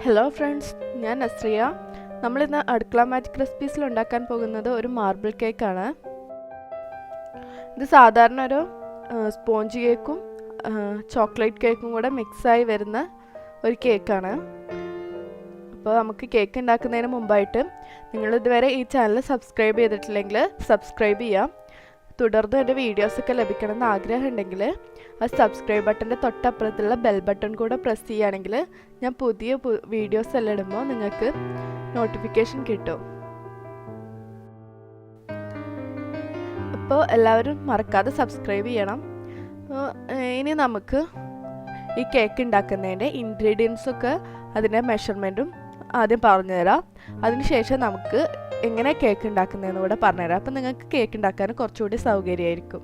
Hello friends, ഞാൻ നസ്രിയ. നമ്മളിന്ന് അടുക്കള മാജിക് റെസിപ്പീസിൽ ഉണ്ടാക്കാൻ പോകുന്നത് ഒരു മാർബിൾ കേക്കാണ്. ഇത് സാധാരണ ഒരു സ്പോഞ്ച് കേക്കും ചോക്ലേറ്റ് കേക്കും കൂടെ മിക്സായി വരുന്ന ഒരു കേക്കാണ്. അപ്പോൾ നമുക്ക് കേക്ക് ഉണ്ടാക്കുന്നതിന് മുമ്പായിട്ട് നിങ്ങളിതുവരെ ഈ ചാനൽ സബ്സ്ക്രൈബ് ചെയ്തിട്ടില്ലെങ്കിൽ സബ്സ്ക്രൈബ് ചെയ്യാം. തുടർന്ന് എൻ്റെ വീഡിയോസൊക്കെ ലഭിക്കണമെന്ന് ആഗ്രഹമുണ്ടെങ്കിൽ ആ സബ്സ്ക്രൈബ് ബട്ടൻ്റെ തൊട്ടപ്പുറത്തുള്ള ബെൽ ബട്ടൺ കൂടെ പ്രസ് ചെയ്യുകയാണെങ്കിൽ ഞാൻ പുതിയ വീഡിയോസ് എല്ലാം ഇടുമ്പോൾ നിങ്ങൾക്ക് നോട്ടിഫിക്കേഷൻ കിട്ടും. അപ്പോൾ എല്ലാവരും മറക്കാതെ സബ്സ്ക്രൈബ് ചെയ്യണം. ഇനി നമുക്ക് ഈ കേക്ക് ഉണ്ടാക്കുന്നതിൻ്റെ ഇൻഗ്രീഡിയൻസൊക്കെ അതിൻ്റെ മെഷർമെൻറ്റും ആദ്യം പറഞ്ഞുതരാം. അതിനുശേഷം നമുക്ക് എങ്ങനെ കേക്ക് ഉണ്ടാക്കുന്നതെന്ന് കൂടെ പറഞ്ഞുതരാം. അപ്പം നിങ്ങൾക്ക് കേക്ക് ഉണ്ടാക്കാൻ കുറച്ചുകൂടി സൗകര്യമായിരിക്കും.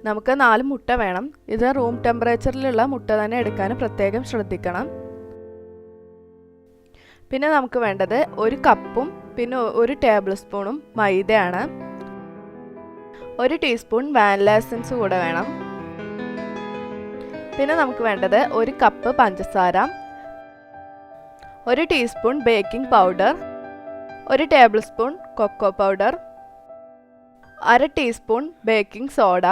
നമുക്ക് 4 മുട്ട വേണം. ഇത് റൂം ടെമ്പറേച്ചറിലുള്ള മുട്ട തന്നെ എടുക്കാൻ പ്രത്യേകം ശ്രദ്ധിക്കണം. പിന്നെ നമുക്ക് വേണ്ടത് 1 കപ്പും പിന്നെ 1 ടേബിൾ സ്പൂണും മൈദയാണ്. 1 ടീസ്പൂൺ വാനില എസൻസ് കൂടെ വേണം. പിന്നെ നമുക്ക് വേണ്ടത് 1 കപ്പ് പഞ്ചസാര, 1 teaspoon baking powder, 1 tablespoon cocoa powder, 1/2 teaspoon baking soda,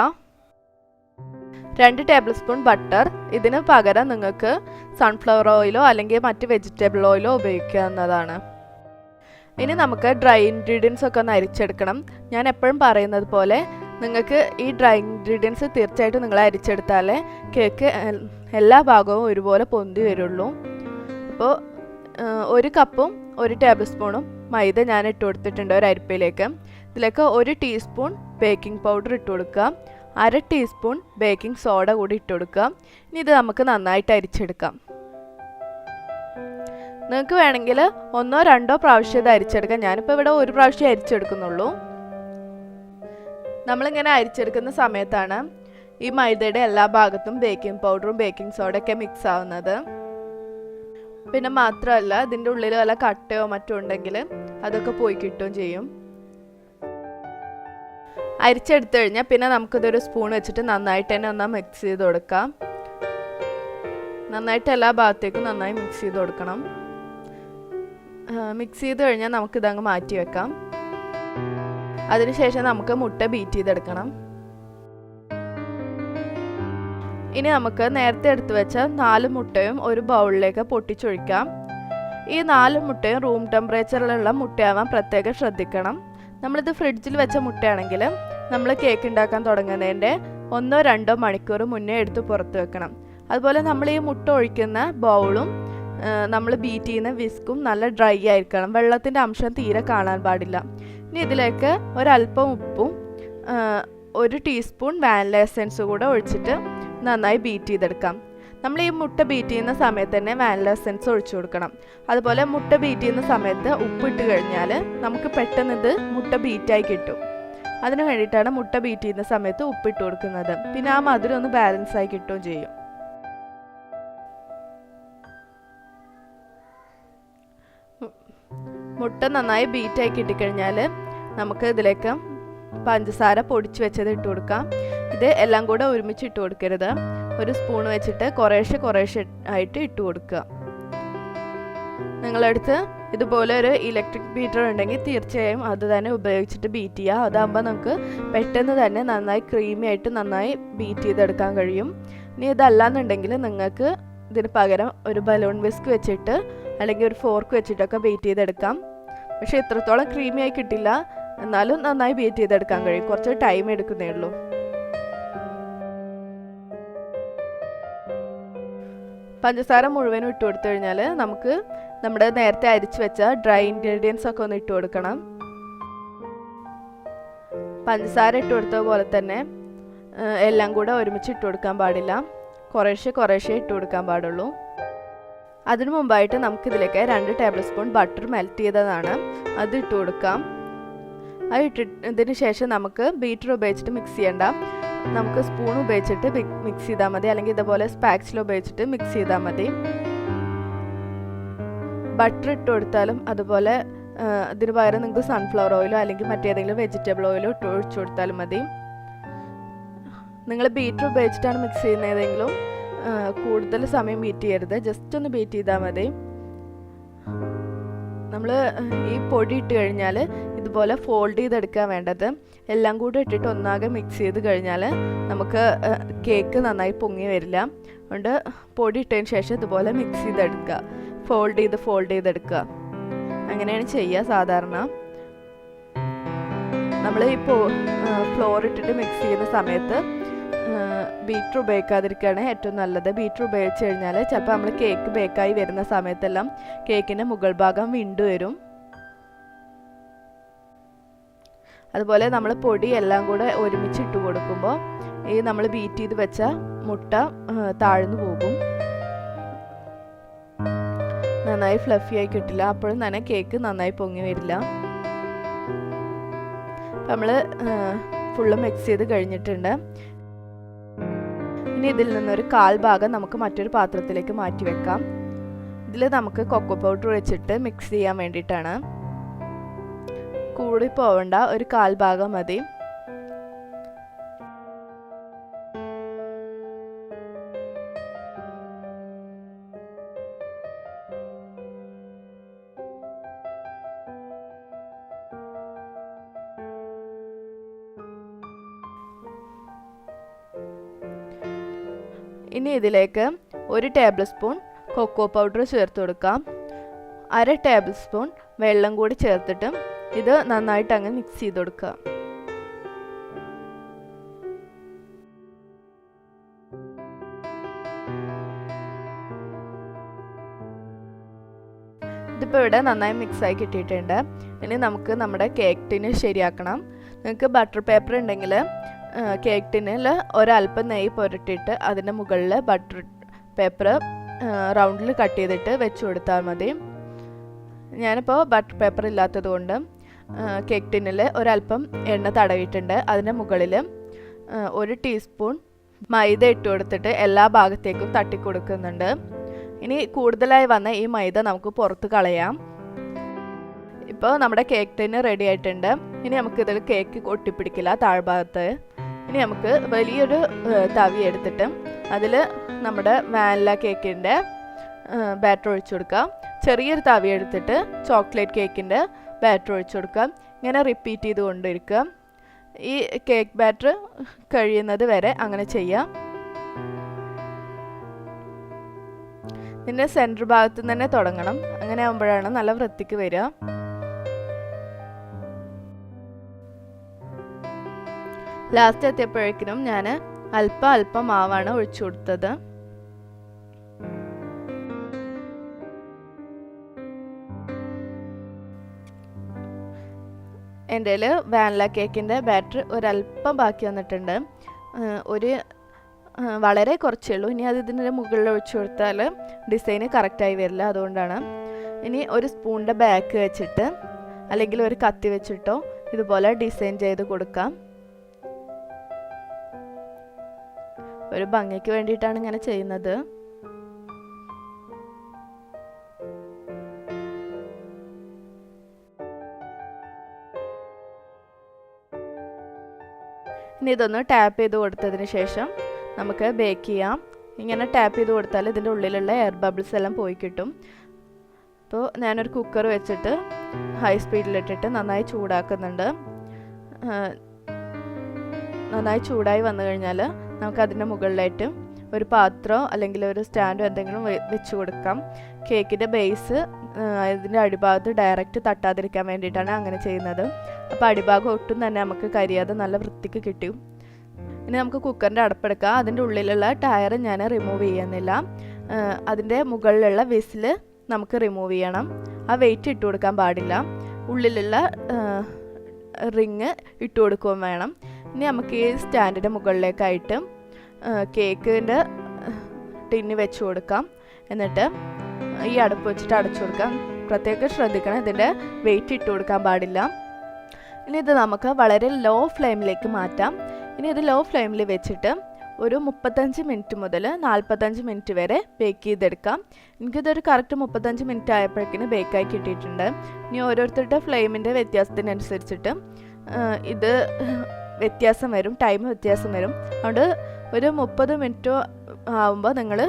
2 tablespoon butter. ഇതിന് പകരം നിങ്ങൾക്ക് സൺഫ്ലവർ ഓയിലോ അല്ലെങ്കിൽ മറ്റ് വെജിറ്റബിൾ ഓയിലോ ഉപയോഗിക്കാവുന്നതാണ്. ഇനി നമുക്ക് ഡ്രൈ ഇൻഗ്രീഡിയൻസ് ഒക്കെ ഒന്ന് അരിച്ചെടുക്കണം. ഞാൻ എപ്പോഴും പറയുന്നത് പോലെ നിങ്ങൾക്ക് ഈ ഡ്രൈ ഇൻഗ്രീഡിയൻസ് തീർച്ചയായിട്ടും നിങ്ങൾ അരിച്ചെടുത്താലേ കേക്ക് എല്ലാ ഭാഗവും ഒരുപോലെ പൊന്തി വരുള്ളൂ. അപ്പോൾ 1 കപ്പും 1 ടേബിൾ സ്പൂണും മൈദ ഞാൻ ഇട്ട് കൊടുത്തിട്ടുണ്ട് ഒരു അരിപ്പയിലേക്ക്. ഇതിലേക്ക് 1 ടീസ്പൂൺ ബേക്കിംഗ് പൗഡർ ഇട്ട് കൊടുക്കുക, 1/2 ടീസ്പൂൺ ബേക്കിംഗ് സോഡ കൂടി ഇട്ട് കൊടുക്കുക. ഇനി ഇത് നമുക്ക് നന്നായിട്ട് അരിച്ചെടുക്കാം. നിങ്ങൾക്ക് വേണമെങ്കിൽ 1 or 2 പ്രാവശ്യം ഇത് അരിച്ചെടുക്കാം. ഞാനിപ്പോൾ ഇവിടെ 1 പ്രാവശ്യം അരിച്ചെടുക്കുന്നുള്ളൂ. നമ്മളിങ്ങനെ അരിച്ചെടുക്കുന്ന സമയത്താണ് ഈ മൈദയുടെ എല്ലാ ഭാഗത്തും ബേക്കിംഗ് പൗഡറും ബേക്കിംഗ് സോഡയൊക്കെ മിക്സ് ആവുന്നത്. പിന്നെ മാത്രമല്ല ഇതിൻ്റെ ഉള്ളിൽ വല്ല കട്ടയോ മറ്റോ ഉണ്ടെങ്കിൽ അതൊക്കെ പോയി കിട്ടുകയും ചെയ്യും. അരിച്ചെടുത്തു കഴിഞ്ഞാൽ പിന്നെ നമുക്കിതൊരു സ്പൂൺ വെച്ചിട്ട് നന്നായിട്ട് തന്നെ ഒന്ന് മിക്സ് ചെയ്ത് കൊടുക്കാം. നന്നായിട്ട് എല്ലാ ഭാഗത്തേക്കും നന്നായി മിക്സ് ചെയ്ത് കൊടുക്കണം. മിക്സ് ചെയ്ത് കഴിഞ്ഞാൽ നമുക്കിതങ്ങ് മാറ്റി വെക്കാം. അതിനുശേഷം നമുക്ക് മുട്ട ബീറ്റ് ചെയ്തെടുക്കണം. ഇനി നമുക്ക് നേരത്തെ എടുത്തു വെച്ച 4 മുട്ടയും ഒരു ബൗളിലേക്ക് പൊട്ടിച്ചൊഴിക്കാം. ഈ 4 മുട്ടയും റൂം ടെമ്പറേച്ചറിലുള്ള മുട്ടയാവാൻ പ്രത്യേകം ശ്രദ്ധിക്കണം. നമ്മളിത് ഫ്രിഡ്ജിൽ വെച്ച മുട്ടയാണെങ്കിൽ നമ്മൾ കേക്ക് ഉണ്ടാക്കാൻ തുടങ്ങുന്നതിൻ്റെ 1 or 2 മണിക്കൂർ മുന്നേ എടുത്ത് പുറത്ത് വെക്കണം. അതുപോലെ നമ്മൾ ഈ മുട്ട ഒഴിക്കുന്ന ബൗളും നമ്മൾ ബീറ്റ് ചെയ്യുന്ന വിസ്കും നല്ല ഡ്രൈ ആയിരിക്കണം. വെള്ളത്തിൻ്റെ അംശം തീരെ കാണാൻ പാടില്ല. ഇനി ഇതിലേക്ക് ഒരല്പം ഉപ്പും 1 ടീസ്പൂൺ വാനില എസൻസ് കൂടെ ഒഴിച്ചിട്ട് നന്നായി ബീറ്റ് ചെയ്തെടുക്കാം. നമ്മൾ ഈ മുട്ട ബീറ്റ് ചെയ്യുന്ന സമയത്ത് തന്നെ വാനില എസൻസ് ഒഴിച്ചു കൊടുക്കണം. അതുപോലെ മുട്ട ബീറ്റ് ചെയ്യുന്ന സമയത്ത് ഉപ്പിട്ട് കഴിഞ്ഞാൽ നമുക്ക് പെട്ടെന്ന് ഇത് മുട്ട ബീറ്റായി കിട്ടും. അതിന് വേണ്ടിയിട്ടാണ് മുട്ട ബീറ്റ് ചെയ്യുന്ന സമയത്ത് ഉപ്പിട്ട് കൊടുക്കുന്നത്. പിന്നെ ആ മധുരം ഒന്ന് ബാലൻസ് ആയി കിട്ടുകയും ചെയ്യും. മുട്ട നന്നായി ബീറ്റായി കിട്ടിക്കഴിഞ്ഞാൽ നമുക്ക് ഇതിലേക്ക് പഞ്ചസാര പൊടിച്ച് വെച്ചത് ഇട്ട് കൊടുക്കാം. ഇത് എല്ലാം കൂടെ ഒരുമിച്ച് ഇട്ട് കൊടുക്കരുത്. ഒരു സ്പൂൺ വെച്ചിട്ട് കുറേശ്ശെ ആയിട്ട് ഇട്ട് കൊടുക്കുക. നിങ്ങളടുത്ത് ഇതുപോലെ ഒരു ഇലക്ട്രിക് ബീറ്റർ ഉണ്ടെങ്കിൽ തീർച്ചയായും അത് തന്നെ ഉപയോഗിച്ചിട്ട് ബീറ്റ് ചെയ്യുക. അതാകുമ്പോൾ നമുക്ക് പെട്ടെന്ന് തന്നെ നന്നായി ക്രീമി ആയിട്ട് നന്നായി ബീറ്റ് ചെയ്തെടുക്കാൻ കഴിയും. ഇനി ഇതല്ലാന്നുണ്ടെങ്കിൽ നിങ്ങൾക്ക് ഇതിന് പകരം ഒരു ബലൂൺ വിസ്ക് വെച്ചിട്ട് അല്ലെങ്കിൽ ഒരു ഫോർക്ക് വെച്ചിട്ടൊക്കെ ബീറ്റ് ചെയ്തെടുക്കാം. പക്ഷേ ഇത്രത്തോളം ക്രീമി ആയി കിട്ടില്ല, എന്നാലും നന്നായി ബീറ്റ് ചെയ്തെടുക്കാൻ കഴിയും. കുറച്ച് ടൈം എടുക്കുന്നേ ഉള്ളൂ. പഞ്ചസാര മുഴുവനും ഇട്ട് കൊടുത്തു കഴിഞ്ഞാൽ നമുക്ക് നമ്മുടെ നേരത്തെ അരിച്ചു വെച്ച ഡ്രൈ ഇൻഗ്രീഡിയൻസ് ഒക്കെ ഒന്ന് ഇട്ട് കൊടുക്കണം. പഞ്ചസാര ഇട്ട് കൊടുത്ത പോലെ തന്നെ എല്ലാം കൂടെ ഒരുമിച്ച് ഇട്ട് കൊടുക്കാൻ പാടില്ല. കുറേശ്ശെ ഇട്ട് കൊടുക്കാൻ പാടുള്ളൂ. അതിനു മുമ്പായിട്ട് നമുക്കിതിലേക്ക് 2 ടേബിൾ സ്പൂൺ ബട്ടർ മെൽറ്റ് ചെയ്തതാണ്, അത് ഇട്ട് കൊടുക്കാം. അത് ഇട്ടതിന് ശേഷം നമുക്ക് ബീറ്റർ ഉപയോഗിച്ചിട്ട് മിക്സ് ചെയ്യണ്ട. നമുക്ക് സ്പൂൺ ഉപയോഗിച്ചിട്ട് മിക്സ് ചെയ്താൽ മതി, അല്ലെങ്കിൽ ഇതുപോലെ സ്പാക്സിൽ ഉപയോഗിച്ചിട്ട് മിക്സ് ചെയ്താൽ മതി. ബട്ടർ ഇട്ട് കൊടുത്താലും അതുപോലെ ഇതിന് പകരം നിങ്ങൾക്ക് സൺഫ്ലവർ ഓയിലോ അല്ലെങ്കിൽ മറ്റേതെങ്കിലും വെജിറ്റബിൾ ഓയിലോ ഒഴിച്ചു കൊടുത്താലും മതി. നിങ്ങൾ ബീറ്റർ ഉപയോഗിച്ചിട്ടാണ് മിക്സ് ചെയ്യുന്നതെങ്കിലും കൂടുതൽ സമയം ബീറ്റ് ചെയ്യരുത്, ജസ്റ്റ് ഒന്ന് ബീറ്റ് ചെയ്താൽ മതി. നമ്മൾ ഈ പൊടി ഇട്ട് കഴിഞ്ഞാൽ ഇതുപോലെ ഫോൾഡ് ചെയ്തെടുക്കാൻ വേണ്ടത്. എല്ലാം കൂടെ ഇട്ടിട്ട് ഒന്നാകെ മിക്സ് ചെയ്ത് കഴിഞ്ഞാൽ നമുക്ക് കേക്ക് നന്നായി പൊങ്ങി വരില്ല. അതുകൊണ്ട് പൊടി ഇട്ടതിന് ശേഷം ഇതുപോലെ മിക്സ് ചെയ്തെടുക്കുക, ഫോൾഡ് ചെയ്തെടുക്കുക. അങ്ങനെയാണ് ചെയ്യുക സാധാരണ. നമ്മൾ ഇപ്പോൾ ഫ്ലോർ ഇട്ടിട്ട് മിക്സ് ചെയ്യുന്ന സമയത്ത് ബീറ്റർ ഉപയോഗിക്കാതിരിക്കുകയാണ് ഏറ്റവും നല്ലത്. ബീറ്റർ ഉപയോഗിച്ച് കഴിഞ്ഞാൽ ചിലപ്പോൾ നമ്മൾ കേക്ക് ബേക്കായി വരുന്ന സമയത്തെല്ലാം കേക്കിൻ്റെ മുകൾ ഭാഗം വിണ്ടു വരും. അതുപോലെ നമ്മൾ പൊടി എല്ലാം കൂടെ ഒരുമിച്ച് ഇട്ട് കൊടുക്കുമ്പോൾ ഈ നമ്മൾ ബീറ്റ് ചെയ്ത് വെച്ച മുട്ട താഴ്ന്നു പോകും, നന്നായി ഫ്ലഫി ആയി കിട്ടില്ല. അപ്പോഴും തന്നെ കേക്ക് നന്നായി പൊങ്ങി വരില്ല. നമ്മൾ ഫുള്ള് മിക്സ് ചെയ്ത് കഴിഞ്ഞിട്ടുണ്ട്. ഇനി ഇതിൽ നിന്നൊരു 1/4 ഭാഗം നമുക്ക് മറ്റൊരു പാത്രത്തിലേക്ക് മാറ്റി വെക്കാം. ഇതിൽ നമുക്ക് കൊക്കോ പൗഡർ വെച്ചിട്ട് മിക്സ് ചെയ്യാൻ വേണ്ടിയിട്ടാണ്. കൂടി പോവണ്ട, ഒരു 1/4 ഭാഗം മതി. ഇനി ഇതിലേക്ക് 1 ടേബിൾ സ്പൂൺ കൊക്കോ പൗഡർ ചേർത്ത് കൊടുക്കാം. 1/2 ടേബിൾ സ്പൂൺ വെള്ളം കൂടി ചേർത്തിട്ട് ഇത് നന്നായിട്ട് അങ്ങ് മിക്സ് ചെയ്ത് കൊടുക്കുക. ഇതിപ്പോൾ ഇവിടെ നന്നായി മിക്സായി കിട്ടിയിട്ടുണ്ട്. ഇനി നമുക്ക് നമ്മുടെ കേക്ക് ടിന് ശരിയാക്കണം. നിങ്ങൾക്ക് ബട്ടർ പേപ്പർ ഉണ്ടെങ്കിൽ കേക്ക് ടിന്നിൽ ഒരല്പം നെയ്യ് പുരട്ടിയിട്ട് അതിൻ്റെ മുകളിൽ ബട്ടർ പേപ്പർ റൗണ്ടിൽ കട്ട് ചെയ്തിട്ട് വെച്ച് കൊടുത്താൽ മതി. ഞാനിപ്പോൾ ബട്ടർ പേപ്പർ ഇല്ലാത്തത് കൊണ്ട് കേക്ക് ടിന്നിൽ ഒരല്പം എണ്ണ തടവിയിട്ടുണ്ട്. അതിൻ്റെ മുകളിൽ 1 ടീസ്പൂൺ മൈദ ഇട്ട് കൊടുത്തിട്ട് എല്ലാ ഭാഗത്തേക്കും തട്ടി കൊടുക്കുന്നുണ്ട്. ഇനി കൂടുതലായി വന്ന ഈ മൈദ നമുക്ക് പുറത്ത് കളയാം. ഇപ്പോൾ നമ്മുടെ കേക്ക് ടിന് റെഡി ആയിട്ടുണ്ട്. ഇനി നമുക്കിതിൽ കേക്ക് ഒട്ടിപ്പിടിക്കില്ല താഴ്ഭാഗത്ത്. ഇനി നമുക്ക് വലിയൊരു തവി എടുത്തിട്ട് അതിൽ നമ്മുടെ വാനില കേക്കിൻ്റെ ബാറ്റർ ഒഴിച്ചു കൊടുക്കാം. ചെറിയൊരു തവി എടുത്തിട്ട് ചോക്ലേറ്റ് കേക്കിൻ്റെ ബാറ്റർ ഒഴിച്ചു കൊടുക്കാം. ഇങ്ങനെ റിപ്പീറ്റ് ചെയ്ത് കൊണ്ടിരിക്കുക. ഈ കേക്ക് ബാറ്റർ കഴിയുന്നത് വരെ അങ്ങനെ ചെയ്യാം. ഇതിൻ്റെ സെൻറ്റർ ഭാഗത്ത് നിന്ന് തന്നെ തുടങ്ങണം. അങ്ങനെ ആകുമ്പോഴാണ് നല്ല വൃത്തിക്ക് വരിക. ലാസ്റ്റ് എത്തിയപ്പോഴേക്കിനും ഞാൻ അല്പം മാവാണ് ഒഴിച്ചു കൊടുത്തത്. എൻ്റെ കയ്യിൽ വാനില കേക്കിൻ്റെ ബാറ്റർ ഒരല്പം ബാക്കി വന്നിട്ടുണ്ട്. വളരെ കുറച്ചേ ഉള്ളൂ. ഇനി അത് ഇതിൻ്റെ മുകളിൽ ഒഴിച്ചു കൊടുത്താൽ ഡിസൈന് കറക്റ്റായി വരില്ല, അതുകൊണ്ടാണ്. ഇനി ഒരു സ്പൂണിൻ്റെ ബാക്ക് വെച്ചിട്ട് അല്ലെങ്കിൽ ഒരു കത്തി വെച്ചിട്ടോ ഇതുപോലെ ഡിസൈൻ ചെയ്ത് കൊടുക്കാം. ഒരു ഭംഗിക്ക് വേണ്ടിയിട്ടാണ് ഇങ്ങനെ ചെയ്യുന്നത്. ഇനി ഇതൊന്ന് ടാപ്പ് ചെയ്ത് കൊടുത്തതിന് ശേഷം നമുക്ക് ബേക്ക് ചെയ്യാം. ഇങ്ങനെ ടാപ്പ് ചെയ്ത് കൊടുത്താൽ ഇതിൻ്റെ ഉള്ളിലുള്ള എയർ ബബിൾസ് എല്ലാം പോയി കിട്ടും. അപ്പോൾ ഞാനൊരു കുക്കർ വെച്ചിട്ട് ഹൈ സ്പീഡിലിട്ടിട്ട് നന്നായി ചൂടാക്കുന്നുണ്ട്. നന്നായി ചൂടായി വന്നു കഴിഞ്ഞാൽ നമുക്ക് അതിൻ്റെ മുകളിലായിട്ട് ഒരു പാത്രമോ അല്ലെങ്കിൽ ഒരു സ്റ്റാൻഡോ എന്തെങ്കിലും വെച്ച് കൊടുക്കാം. കേക്കിൻ്റെ ബേസ് ഇതിൻ്റെ അടിഭാഗത്ത് ഡയറക്റ്റ് തട്ടാതിരിക്കാൻ വേണ്ടിയിട്ടാണ് അങ്ങനെ ചെയ്യുന്നത്. അപ്പോൾ അടിഭാഗം ഒട്ടും തന്നെ നമുക്ക് കരിയാതെ നല്ല വൃത്തിക്ക് കിട്ടും. ഇനി നമുക്ക് കുക്കറിൻ്റെ അടപ്പെടുക്കാം. അതിൻ്റെ ഉള്ളിലുള്ള ടയർ ഞാൻ റിമൂവ് ചെയ്യുന്നില്ല. അതിൻ്റെ മുകളിലുള്ള വിസിൽ നമുക്ക് റിമൂവ് ചെയ്യണം. ആ വെയിറ്റ് ഇട്ട് കൊടുക്കാൻ പാടില്ല. ഉള്ളിലുള്ള റിങ് ഇട്ട് കൊടുക്കുകയും വേണം. ഇനി നമുക്ക് ഈ സ്റ്റാൻഡിൻ്റെ മുകളിലേക്കായിട്ട് കേക്കിൻ്റെ ടിന്ന് വെച്ച് കൊടുക്കാം. എന്നിട്ട് ഈ അടുപ്പ് വെച്ചിട്ട് അടച്ചു കൊടുക്കാം. പ്രത്യേകം ശ്രദ്ധിക്കണം, ഇതിൻ്റെ വെയിറ്റ് ഇട്ട് കൊടുക്കാൻ പാടില്ല. ഇനി ഇത് നമുക്ക് വളരെ ലോ ഫ്ലെയിമിലേക്ക് മാറ്റാം. ഇനി ഇത് ലോ ഫ്ലെയിമിൽ വെച്ചിട്ട് ഒരു 35 മിനിറ്റ് മുതൽ 45 മിനിറ്റ് വരെ ബേക്ക് ചെയ്തെടുക്കാം. എനിക്കിതൊരു കറക്റ്റ് 35 മിനിറ്റ് ആയപ്പോഴേക്കിന് ബേക്കായി കിട്ടിയിട്ടുണ്ട്. ഇനി ഓരോരുത്തരുടെ ഫ്ലെയിമിൻ്റെ വ്യത്യാസത്തിനനുസരിച്ചിട്ട് ഇത് വ്യത്യാസം വരും, ടൈം വ്യത്യാസം വരും. അതുകൊണ്ട് ഒരു 30 മിനിറ്റ് ആകുമ്പോൾ നിങ്ങൾ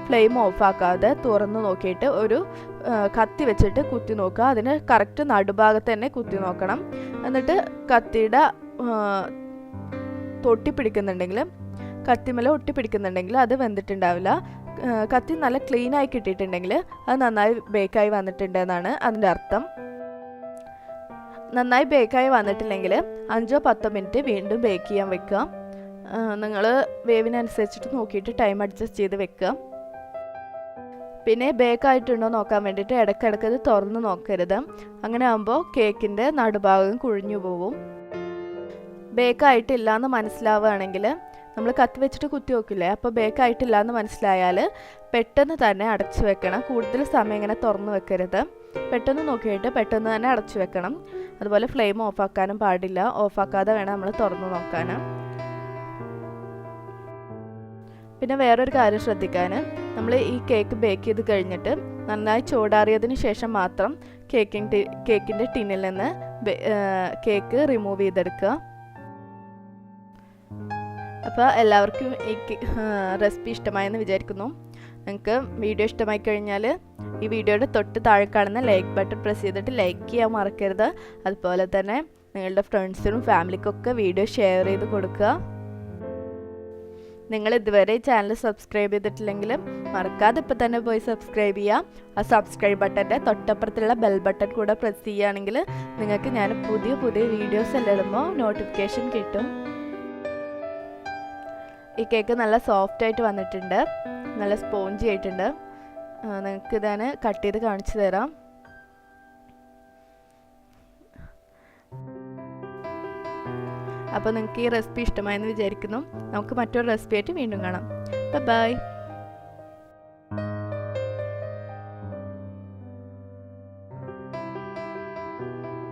ഫ്ലെയിം ഓഫാക്കാതെ തുറന്ന് നോക്കിയിട്ട് ഒരു കത്തി വെച്ചിട്ട് കുത്തി നോക്കുക. അതിന് കറക്റ്റ് നടുഭാഗത്ത് തന്നെ കുത്തി നോക്കണം. എന്നിട്ട് കത്തിയുടെ തൊട്ടിപ്പിടിക്കുന്നുണ്ടെങ്കിൽ, കത്തിമേലെ ഒട്ടിപ്പിടിക്കുന്നുണ്ടെങ്കിൽ അത് വെന്തിട്ടുണ്ടാവില്ല. കത്തി നല്ല ക്ലീനായി കിട്ടിയിട്ടുണ്ടെങ്കിൽ അത് നന്നായി ബേക്കായി വന്നിട്ടുണ്ടെന്നാണ് അതിൻ്റെ അർത്ഥം. നന്നായി ബേക്കായി വന്നിട്ടില്ലെങ്കിൽ 5-10 മിനിറ്റ് വീണ്ടും ബേക്ക് ചെയ്യാൻ വെക്കുക. നിങ്ങൾ വേവിനനുസരിച്ചിട്ട് നോക്കിയിട്ട് ടൈം അഡ്ജസ്റ്റ് ചെയ്ത് വെക്കുക. പിന്നെ ബേക്കായിട്ടുണ്ടോ നോക്കാൻ വേണ്ടിയിട്ട് ഇടയ്ക്കിടയ്ക്ക് ഇത് തുറന്ന് നോക്കരുത്. അങ്ങനെ ആകുമ്പോൾ കേക്കിൻ്റെ നടുഭാഗം കുഴിഞ്ഞു പോകും. ബേക്കായിട്ടില്ല എന്ന് മനസ്സിലാവുകയാണെങ്കിൽ നമ്മൾ കത്തി വെച്ചിട്ട് കുത്തി നോക്കില്ലേ, അപ്പോൾ ബേക്കായിട്ടില്ല എന്ന് മനസ്സിലായാൽ പെട്ടെന്ന് തന്നെ അടച്ചു വെക്കണം. കൂടുതൽ സമയം ഇങ്ങനെ തുറന്ന് വെക്കരുത്. പെട്ടെന്ന് നോക്കിയിട്ട് പെട്ടെന്ന് തന്നെ അടച്ചു വെക്കണം. അതുപോലെ ഫ്ലെയിം ഓഫാക്കാനും പാടില്ല. ഓഫാക്കാതെ വേണം നമ്മൾ തുറന്ന് നോക്കാൻ. പിന്നെ വേറൊരു കാര്യം ശ്രദ്ധിക്കാൻ, നമ്മൾ ഈ കേക്ക് ബേക്ക് ചെയ്ത് കഴിഞ്ഞിട്ട് നന്നായി ചൂടാറിയതിന് ശേഷം മാത്രം കേക്കിൻ്റെ ടിന്നിൽ നിന്ന് കേക്ക് റിമൂവ് ചെയ്തെടുക്കുക. അപ്പോൾ എല്ലാവർക്കും ഈ റെസിപ്പി ഇഷ്ടമായെന്ന് വിചാരിക്കുന്നു. നിങ്ങൾക്ക് വീഡിയോ ഇഷ്ടമായി കഴിഞ്ഞാൽ ഈ വീഡിയോയുടെ തൊട്ട് താഴെ കാണുന്ന ലൈക്ക് ബട്ടൺ പ്രസ് ചെയ്തിട്ട് ലൈക്ക് ചെയ്യാൻ മറക്കരുത്. അതുപോലെ തന്നെ നിങ്ങളുടെ ഫ്രണ്ട്സിനും ഫാമിലിക്കൊക്കെ വീഡിയോ ഷെയർ ചെയ്ത് കൊടുക്കുക. നിങ്ങൾ ഇതുവരെ ഈ ചാനൽ സബ്സ്ക്രൈബ് ചെയ്തിട്ടില്ലെങ്കിൽ മറക്കാതെ ഇപ്പം തന്നെ പോയി സബ്സ്ക്രൈബ് ചെയ്യുക. ആ സബ്സ്ക്രൈബ് ബട്ടൻ്റെ തൊട്ടപ്പുറത്തുള്ള ബെൽ ബട്ടൺ കൂടെ പ്രസ് ചെയ്യുകയാണെങ്കിൽ നിങ്ങൾക്ക് ഞാൻ പുതിയ വീഡിയോസ് എല്ലാം ഇടുമ്പോൾ നോട്ടിഫിക്കേഷൻ കിട്ടും. ഈ കേക്ക് നല്ല സോഫ്റ്റ് ആയിട്ട് വന്നിട്ടുണ്ട്, നല്ല സ്പോഞ്ചി ആയിട്ടുണ്ട്. നിങ്ങൾക്ക് ഇതാണ് കട്ട് ചെയ്ത് കാണിച്ചു തരാം. അപ്പോൾ നിങ്ങൾക്ക് ഈ റെസിപ്പി ഇഷ്ടമായെന്ന് വിചാരിക്കുന്നു. നമുക്ക് മറ്റൊരു റെസിപ്പി ആയിട്ട് വീണ്ടും കാണാം. ബൈ.